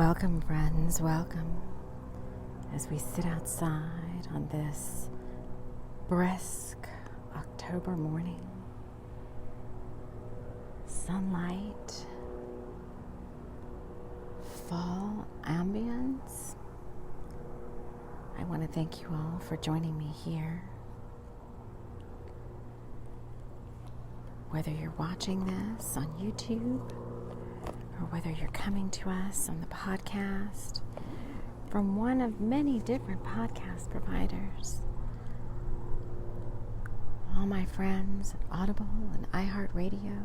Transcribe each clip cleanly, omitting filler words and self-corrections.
Welcome, friends, welcome, as we sit outside on this brisk October morning. Sunlight, fall ambience. I want to thank you all for joining me here. Whether you're watching this on YouTube or whether you're coming to us on the podcast from one of many different podcast providers. All my friends at Audible and iHeartRadio,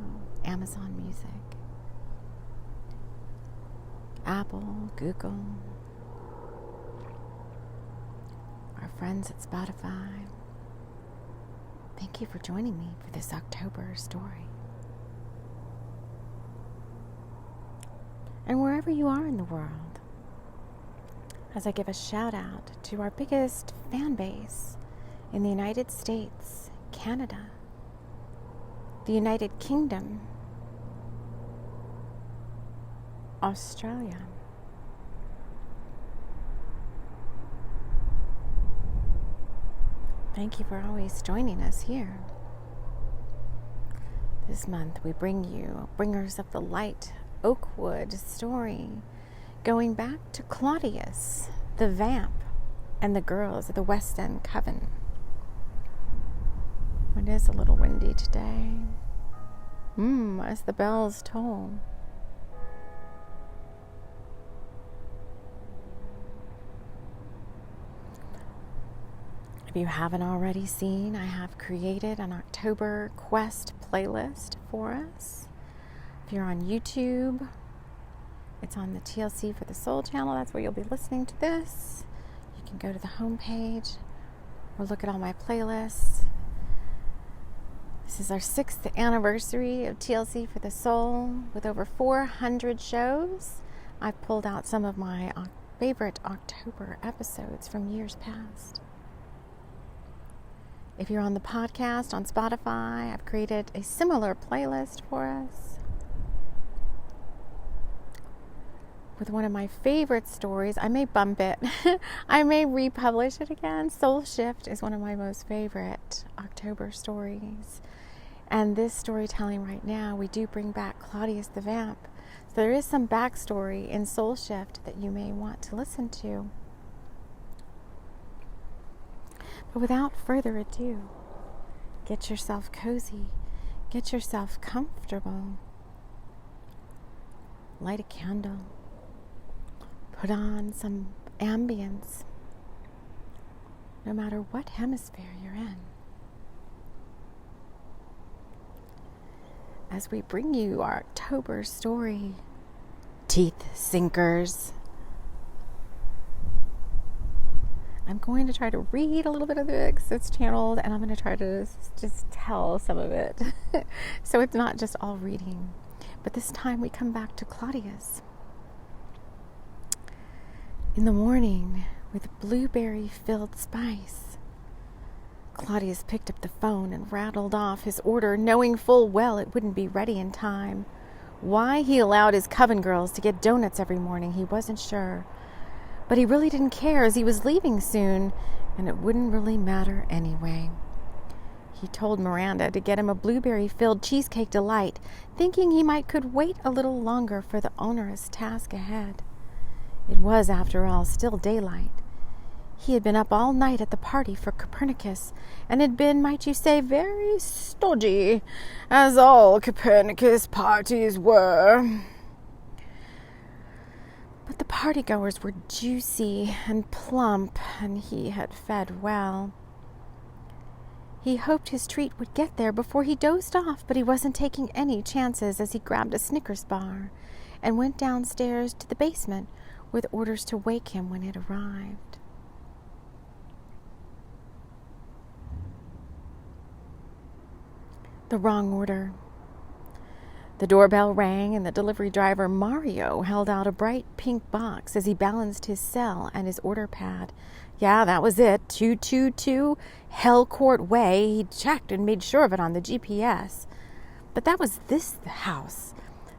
Amazon Music, Apple, Google, our friends at Spotify. Thank you for joining me for this October story. And wherever you are in the world, as I give a shout out to our biggest fan base in the United States, Canada, the United Kingdom, Australia, thank you for always joining us here. This month we bring you Bringers of the Light Oakwood story, going back to Claudius, the vamp, and the girls of the West End Coven. It is a little windy today. As the bells toll. If you haven't already seen, I have created an October Quest playlist for us. If you're on YouTube, it's on the TLC for the Soul channel. That's where you'll be listening to this. You can go to the homepage or look at all my playlists. This is our 6th anniversary of TLC for the Soul with over 400 shows. I've pulled out some of my favorite October episodes from years past. If you're on the podcast on Spotify, I've created a similar playlist for us with one of my favorite stories. I may bump it. I may republish it again. Soul Shift is one of my most favorite October stories. And this storytelling right now, we do bring back Claudius the Vamp. So there is some backstory in Soul Shift that you may want to listen to. But without further ado, get yourself cozy. Get yourself comfortable. Light a candle. Put on some ambience, no matter what hemisphere you're in. As we bring you our October story, Teeth Sinkers. I'm going to try to read a little bit of it because it's channeled, and I'm going to try to just tell some of it. So it's not just all reading. But this time we come back to Claudius. In the morning, with blueberry-filled spice, Claudius picked up the phone and rattled off his order, knowing full well it wouldn't be ready in time. Why he allowed his Coven girls to get donuts every morning, he wasn't sure. But he really didn't care, as he was leaving soon, and it wouldn't really matter anyway. He told Miranda to get him a blueberry-filled cheesecake delight, thinking he could wait a little longer for the onerous task ahead. It was, after all, still daylight. He had been up all night at the party for Copernicus, and had been, might you say, very stodgy, as all Copernicus parties were. But the partygoers were juicy and plump, and he had fed well. He hoped his treat would get there before he dozed off, but he wasn't taking any chances as he grabbed a Snickers bar and went downstairs to the basement with orders to wake him when it arrived. The wrong order. The doorbell rang, and the delivery driver, Mario, held out a bright pink box as he balanced his cell and his order pad. Yeah, that was it. 222 Hellcourt Way. He checked and made sure of it on the GPS. But that was this house.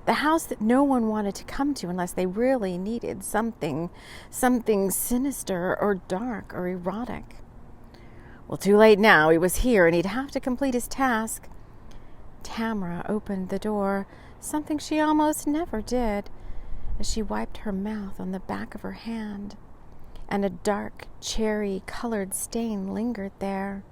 The house that no one wanted to come to unless they really needed something sinister or dark or erotic. Well, too late now. He was here, and he'd have to complete his task. Tamara opened the door, something she almost never did, as she wiped her mouth on the back of her hand, and a dark cherry-colored stain lingered there.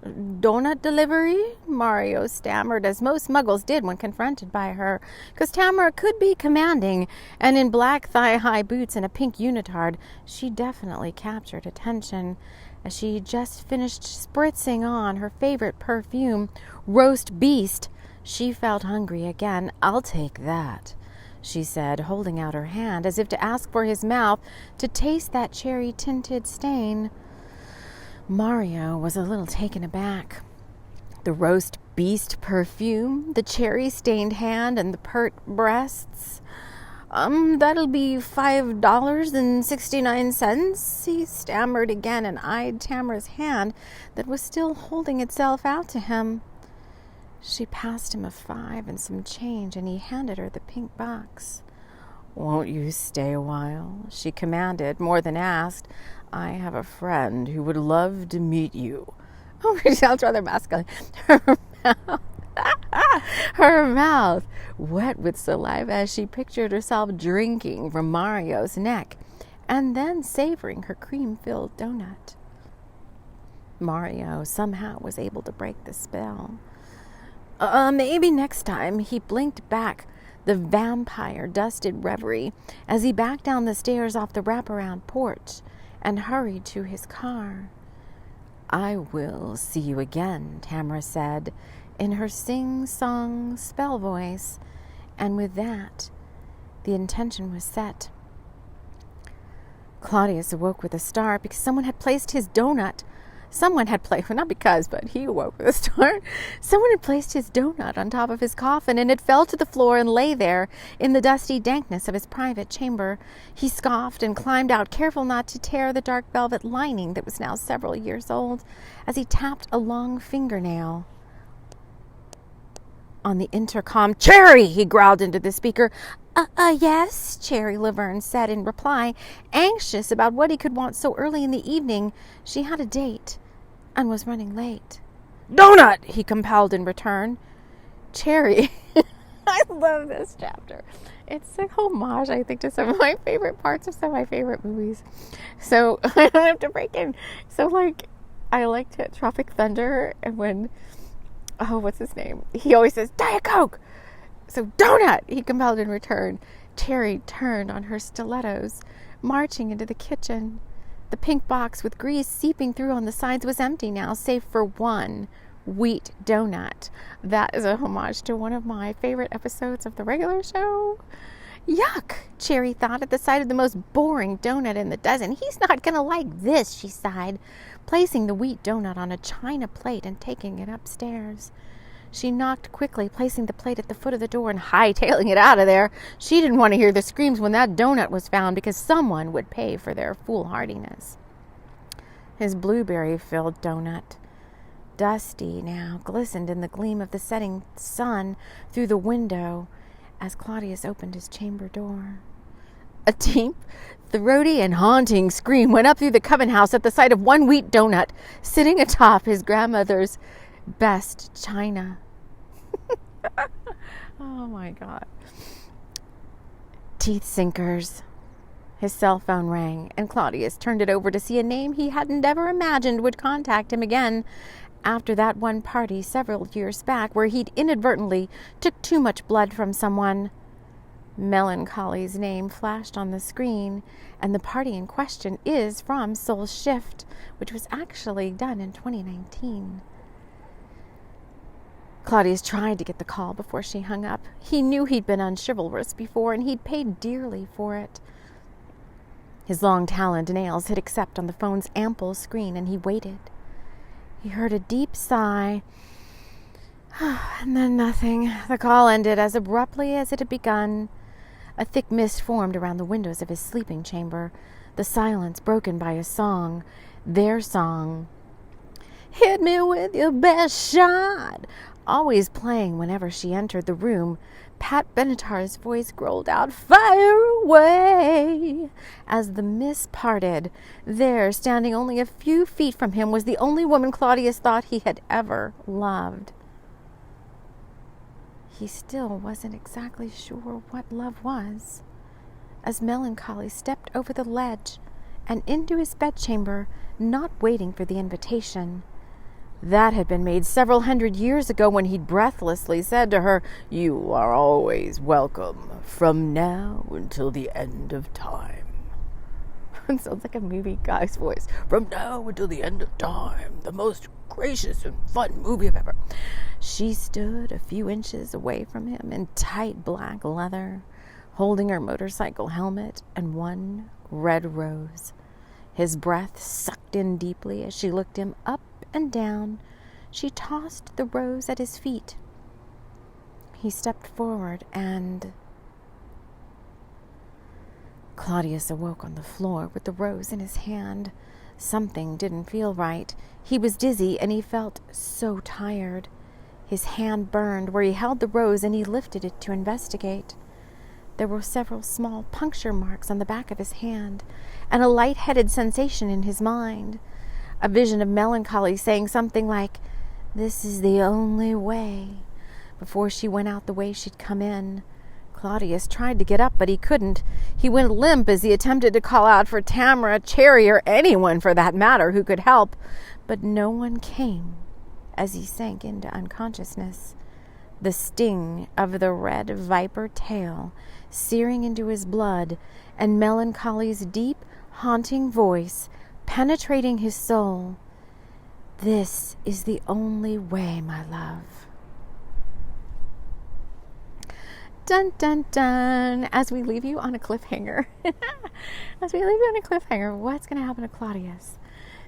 "Donut delivery?" Mario stammered, as most muggles did when confronted by her, because Tamara could be commanding, and in black thigh-high boots and a pink unitard, she definitely captured attention. As she just finished spritzing on her favorite perfume, Roast Beast, she felt hungry again. "I'll take that," she said, holding out her hand as if to ask for his mouth to taste that cherry-tinted stain. Mario was a little taken aback. The Roast Beast perfume, the cherry-stained hand, and the pert breasts. That'll be $5.69, he stammered again and eyed Tamara's hand that was still holding itself out to him. She passed him a 5 and some change, and he handed her the pink box. "Won't you stay a while?" she commanded, more than asked. "I have a friend who would love to meet you." Oh, she sounds rather masculine. Her mouth wet with saliva as she pictured herself drinking from Mario's neck and then savoring her cream-filled donut. Mario somehow was able to break the spell. Maybe next time," he blinked back the vampire-dusted reverie as he backed down the stairs off the wraparound porch and hurried to his car. "I will see you again," Tamara said in her sing-song spell voice, and with that, the intention was set. Claudius awoke with a start because someone had placed his donut. He awoke with a start. Someone had placed his donut on top of his coffin, and it fell to the floor and lay there in the dusty dankness of his private chamber. He scoffed and climbed out, careful not to tear the dark velvet lining that was now several years old, as he tapped a long fingernail on the intercom. "Cherry!" he growled into the speaker. Yes," Cherry Laverne said in reply, anxious about what he could want so early in the evening. She had a date and was running late. "Donut!" he compelled in return. Cherry. I love this chapter. It's a homage, I think, to some of my favorite parts of some of my favorite movies. So I don't have to break in. So, I liked it, Tropic Thunder, and when, what's his name? He always says, "Diet Coke!" So, "Donut!" he compelled in return. Cherry turned on her stilettos, marching into the kitchen. The pink box with grease seeping through on the sides was empty now, save for one wheat donut. That is a homage to one of my favorite episodes of the regular show. Yuck, Cherry thought at the sight of the most boring donut in the dozen. "He's not going to like this," she sighed, placing the wheat donut on a china plate and taking it upstairs. She knocked quickly, placing the plate at the foot of the door and hightailing it out of there. She didn't want to hear the screams when that donut was found, because someone would pay for their foolhardiness. His blueberry-filled donut, dusty now, glistened in the gleam of the setting sun through the window as Claudius opened his chamber door. A deep, throaty, and haunting scream went up through the Coven house at the sight of one wheat donut sitting atop his grandmother's best china. Oh my God. Teeth sinkers. His cell phone rang, and Claudius turned it over to see a name he hadn't ever imagined would contact him again after that one party several years back where he'd inadvertently took too much blood from someone. Melancholy's name flashed on the screen, and the party in question is from Soul Shift, which was actually done in 2019. Claudius tried to get the call before she hung up. He knew he'd been unchivalrous before, and he'd paid dearly for it. His long-taloned nails hit accept on the phone's ample screen, and he waited. He heard a deep sigh, and then nothing. The call ended as abruptly as it had begun. A thick mist formed around the windows of his sleeping chamber, the silence broken by a song, their song. "Hit me with your best shot," always playing whenever she entered the room, Pat Benatar's voice growled out, "Fire away!" as the mist parted. There, standing only a few feet from him, was the only woman Claudius thought he had ever loved. He still wasn't exactly sure what love was, as Melancholy stepped over the ledge and into his bedchamber, not waiting for the invitation. That had been made several hundred years ago when he'd breathlessly said to her, "You are always welcome, from now until the end of time." It sounds like a movie guy's voice. "From now until the end of time, the most gracious and fun movie I've ever." She stood a few inches away from him in tight black leather, holding her motorcycle helmet and one red rose. His breath sucked in deeply as she looked him up and down. She tossed the rose at his feet. He stepped forward and... Claudius awoke on the floor with the rose in his hand. Something didn't feel right. He was dizzy and he felt so tired. His hand burned where he held the rose and he lifted it to investigate. There were several small puncture marks on the back of his hand and a lightheaded sensation in his mind. A vision of Melancholy saying something like, "This is the only way," before she went out the way she'd come in. Claudius tried to get up, but he couldn't. He went limp as he attempted to call out for Tamara, Cherry, or anyone for that matter who could help. But no one came as he sank into unconsciousness. The sting of the red viper tail searing into his blood, and Melancholy's deep, haunting voice penetrating his soul. "This is the only way, my love." Dun, dun, dun. As we leave you on a cliffhanger. What's going to happen to Claudius?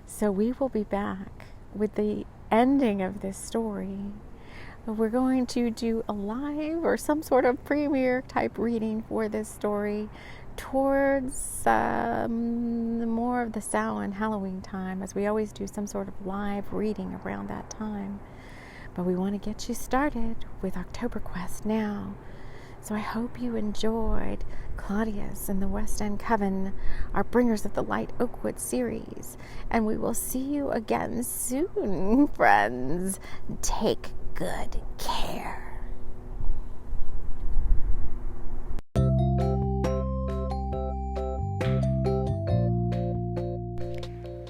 So we will be back with the ending of this story. We're going to do a live or some sort of premiere type reading for this story towards more of the Samhain Halloween time, as we always do some sort of live reading around that time. But we want to get you started with October Quest now. So I hope you enjoyed Claudius and the West End Coven, our Bringers of the Light Oakwood series. And we will see you again soon, friends. Take good care.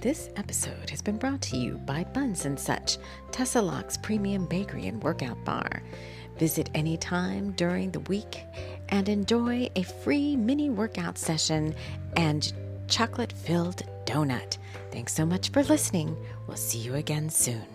This episode has been brought to you by Buns and Such, Tessa Locke's premium bakery and workout bar. Visit anytime during the week and enjoy a free mini workout session and chocolate-filled donut. Thanks so much for listening. We'll see you again soon.